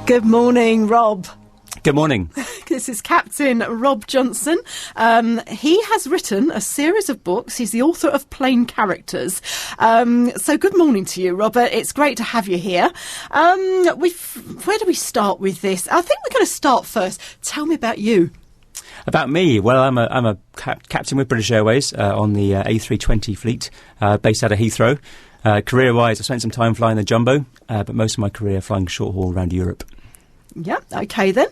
Good morning, Rob. Good morning. This is Captain Rob Johnson. He has written a series of books. He's the author of Plain Characters. So good morning to you, Robert. It's great to have you here. Where do we start with this? I think we're going to start first. Tell me about you. About me? Well, I'm a captain with British Airways on the A320 fleet, based out of Heathrow. Career-wise, I spent some time flying the Jumbo, but most of my career flying short haul around Europe. Yeah, OK then.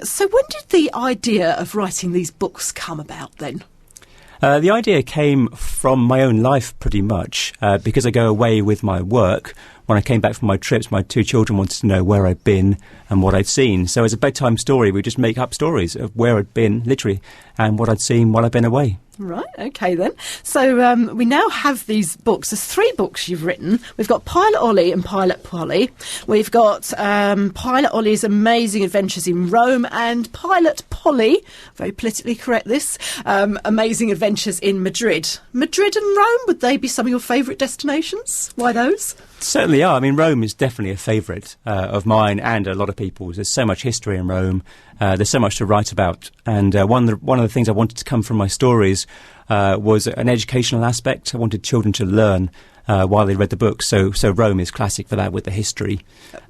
So when did the idea of writing these books come about then? The idea came from my own life pretty much, because I go away with my work. When I came back from my trips, my two children wanted to know where I'd been and what I'd seen. So as a bedtime story, we just make up stories of where I'd been, literally, and what I'd seen while I'd been away. Right, OK then. So we now have these books. There's 3 books you've written. We've got Pilot Ollie and Pilot Polly. We've got Pilot Ollie's Amazing Adventures in Rome and Pilot Polly, very politically correct this, Amazing Adventures in Madrid. Madrid and Rome, would they be some of your favourite destinations? Why those? Certainly are. I mean, Rome is definitely a favourite of mine and a lot of people's. There's so much history in Rome. There's so much to write about. And one of the things I wanted to come from my stories was an educational aspect. I wanted children to learn while they read the book. So Rome is classic for that, with the history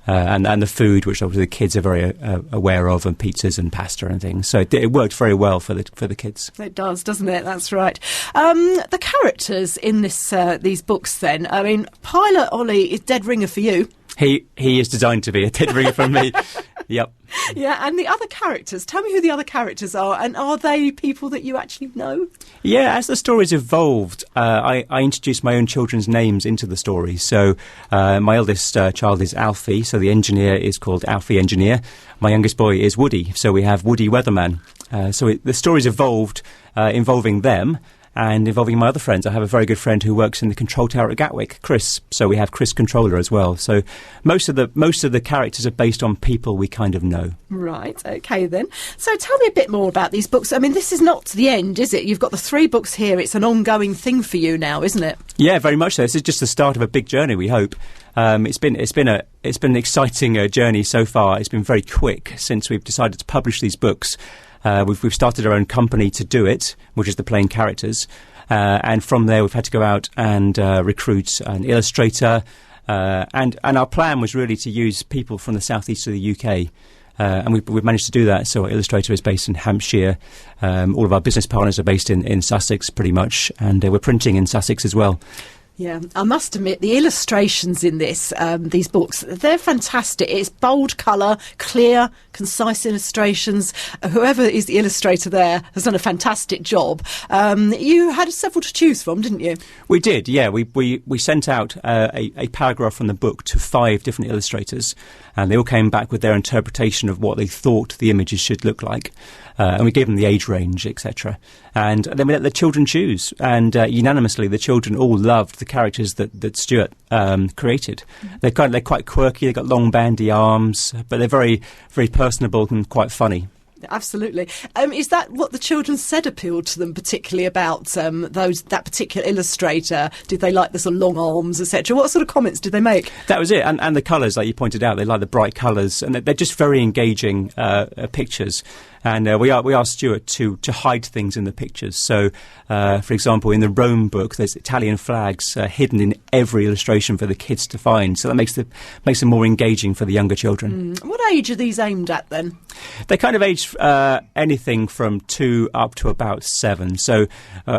and the food, which obviously the kids are very aware of, and pizzas and pasta and things. So it worked very well for the kids. It does, doesn't it? That's right. The characters in these books then, I mean, Pilot Ollie is dead ringer for you. He is designed to be a dead ringer from me. Yep. Yeah, and the other characters, tell me who the other characters are, and are they people that you actually know? Yeah, as the stories evolved, I introduced my own children's names into the story. So my eldest child is Alfie, so the engineer is called Alfie Engineer. My youngest boy is Woody, so we have Woody Weatherman. The stories evolved involving them. And involving my other friends. I have a very good friend who works in the control tower at Gatwick, Chris. So we have Chris Controller as well. So most of the characters are based on people we kind of know. Right, OK then. So tell me a bit more about these books. I mean, this is not the end, is it? You've got the 3 books here. It's an ongoing thing for you now, isn't it? Yeah, very much so. This is just the start of a big journey, we hope. It's been an exciting journey so far. It's been very quick since we've decided to publish these books. We've started our own company to do it, which is the Plain Characters, and from there we've had to go out and recruit an illustrator, and our plan was really to use people from the southeast of the UK, and we've managed to do that. So our illustrator is based in Hampshire. All of our business partners are based in Sussex pretty much, and we're printing in Sussex as well. Yeah, I must admit, the illustrations in these books, they're fantastic. It's bold colour, clear, concise illustrations. Whoever is the illustrator there has done a fantastic job. You had several to choose from, didn't you? We did, yeah. We sent out a paragraph from the book to 5 different illustrators, and they all came back with their interpretation of what they thought the images should look like. And we gave them the age range, etc. And then we let the children choose. And unanimously, the children all loved the characters that Stuart created. They're quite quirky. They've got long, bandy arms, but they're very, very personable and quite funny. Absolutely. Is that what the children said appealed to them particularly about that particular illustrator? Did they like the sort of long arms, etc.? What sort of comments did they make? That was it. And the colours, like you pointed out, they like the bright colours, and they're just very engaging pictures. And we asked Stuart to hide things in the pictures. So, for example, in the Rome book, there's Italian flags hidden in every illustration for the kids to find. So that makes them more engaging for the younger children. What age are these aimed at then? They kind of age anything from 2 up to about 7. So,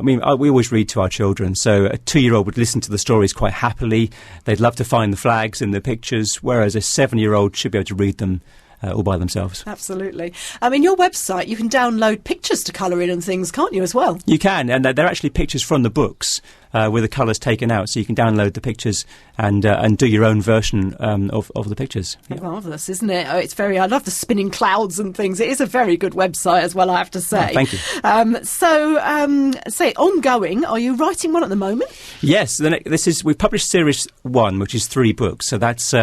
we always read to our children. So a 2-year-old would listen to the stories quite happily. They'd love to find the flags in the pictures, whereas a 7-year-old should be able to read them all by themselves. Absolutely. I mean, your website, you can download pictures to colour in and things, can't you, as well? You can, and they're actually pictures from the books with the colours taken out, so you can download the pictures and do your own version of the pictures. Yeah. Marvellous, isn't it? Oh, it's I love the spinning clouds and things. It is a very good website as well, I have to say. Oh, thank you. Say, ongoing, are you writing one at the moment? Yes, we've published Series 1, which is 3 books, so that's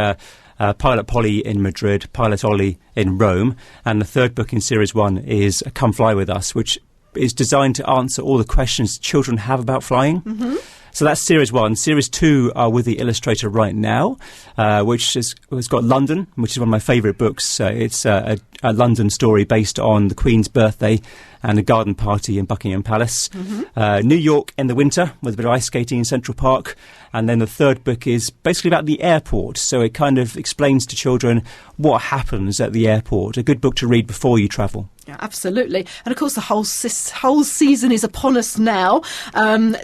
Pilot Polly in Madrid, Pilot Ollie in Rome, and the 3rd book in Series 1 is Come Fly With Us, which is designed to answer all the questions children have about flying. Mm-hmm. So that's Series 1. Series 2 are with the illustrator right now, which has got London, which is one of my favourite books. It's a London story based on the Queen's birthday and a garden party in Buckingham Palace. Mm-hmm. New York in the winter with a bit of ice skating in Central Park. And then the third book is basically about the airport. So it kind of explains to children what happens at the airport. A good book to read before you travel. Yeah, absolutely. And of course, the whole season is upon us now.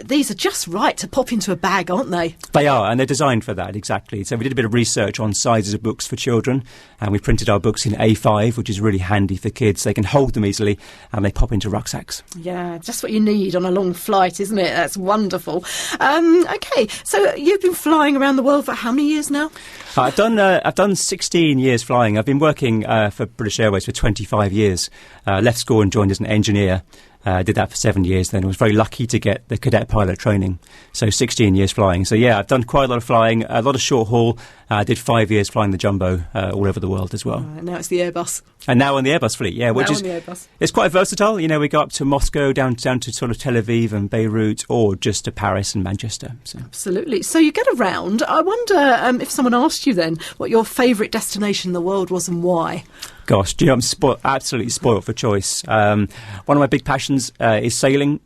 These are just right to pop into a bag, aren't they? They are, and they're designed for that, exactly. So we did a bit of research on sizes of books for children, and we printed our books in A5, which is really handy for kids. They can hold them easily, and they pop into rucksacks. Yeah, just what you need on a long flight, isn't it? That's wonderful. OK, so you've been flying around the world for how many years now? I've done 16 years flying. I've been working for British Airways for 25 years. Left school and joined as an engineer. Did that for 7 years then. I was very lucky to get the cadet pilot training. So 16 years flying. So yeah, I've done quite a lot of flying, a lot of short haul. I did 5 years flying the Jumbo all over the world as well. Now it's the Airbus. And now on the Airbus fleet, yeah, which now is on the Airbus. It's quite versatile. You know, we go up to Moscow, down to sort of Tel Aviv and Beirut, or just to Paris and Manchester. So. Absolutely. So you get around. I wonder if someone asked you then what your favourite destination in the world was and why. Gosh, do you know, I'm absolutely spoilt for choice. One of my big passions is sailing.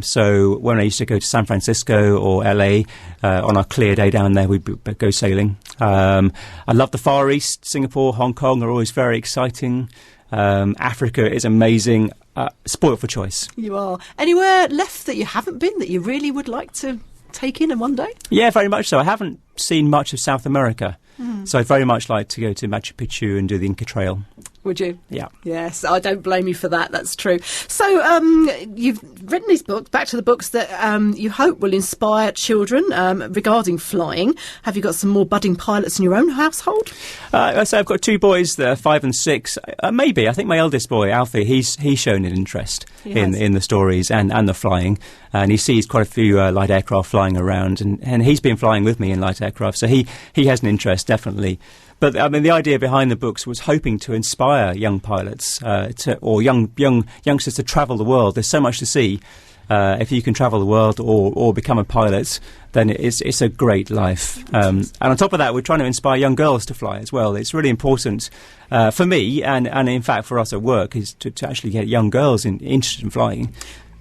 So when I used to go to San Francisco or LA on our clear day down there, we'd go sailing. I love the Far East. Singapore, Hong Kong are always very exciting. Africa is amazing. Spoilt for choice. You are. Anywhere left that you haven't been that you really would like to take in one day? Yeah, very much so. I haven't seen much of South America. So I'd very much like to go to Machu Picchu and do the Inca Trail. Would you? Yeah. Yes, I don't blame you for that. That's true. So you've written these books, back to the books that you hope will inspire children regarding flying. Have you got some more budding pilots in your own household? So I've got two boys that are 5 and 6. Maybe. I think my eldest boy, Alfie, he's shown an interest in the stories and the flying. And he sees quite a few light aircraft flying around. And he's been flying with me in light aircraft. So he has an interest, definitely. But I mean, the idea behind the books was hoping to inspire young pilots or youngsters to travel the world. There's so much to see. If you can travel the world or become a pilot, then it's a great life. And on top of that, we're trying to inspire young girls to fly as well. It's really important for me and in fact for us at work is to actually get young girls interested in flying.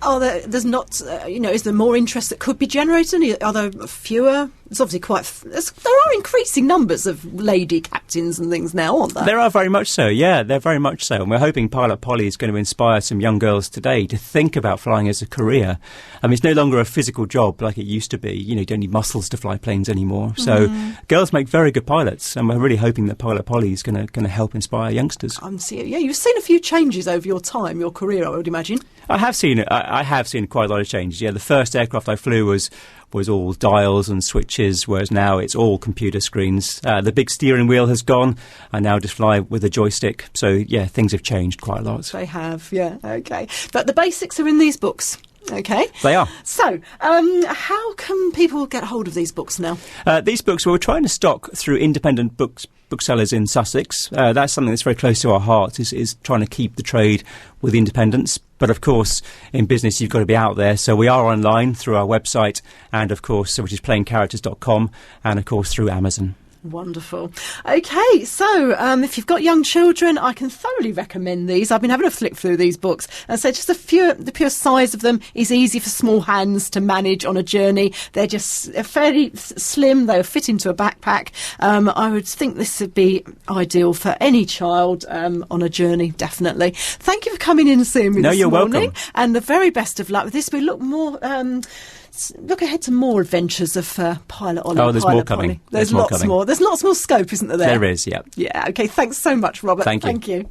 Oh, there's not, is there more interest that could be generated? Are there fewer? It's obviously there are increasing numbers of lady captains and things now, aren't there? There are very much so, yeah, they're very much so. And we're hoping Pilot Polly is going to inspire some young girls today to think about flying as a career. I mean, it's no longer a physical job like it used to be. You know, you don't need muscles to fly planes anymore. So girls make very good pilots, and we're really hoping that Pilot Polly is going to help inspire youngsters. You've seen a few changes over your career, I would imagine. I have seen quite a lot of changes. Yeah, the first aircraft I flew was all dials and switches, whereas now it's all computer screens. The big steering wheel has gone. I now just fly with a joystick. So, yeah, things have changed quite a lot. They have, yeah, OK. But the basics are in these books. OK. They are. So, how can people get hold of these books now? These books, we're trying to stock through independent booksellers in Sussex. That's something that's very close to our hearts, is trying to keep the trade with independence. But of course, in business, you've got to be out there. So we are online through our website and, of course, which is plainecharacters.com and, of course, through Amazon. Wonderful. OK, so if you've got young children, I can thoroughly recommend these. I've been having a flick through these books. And so just the pure size of them is easy for small hands to manage on a journey. They're just fairly slim. They'll fit into a backpack. I would think this would be ideal for any child on a journey, definitely. Thank you for coming in and seeing me this morning. No, you're welcome. And the very best of luck with this. We look ahead to more adventures of Pilot Ollie. Oh, there's more coming. There's lots more. There's lots more scope, isn't there? There is, yeah. Yeah, OK. Thanks so much, Robert. Thank you. Thank you.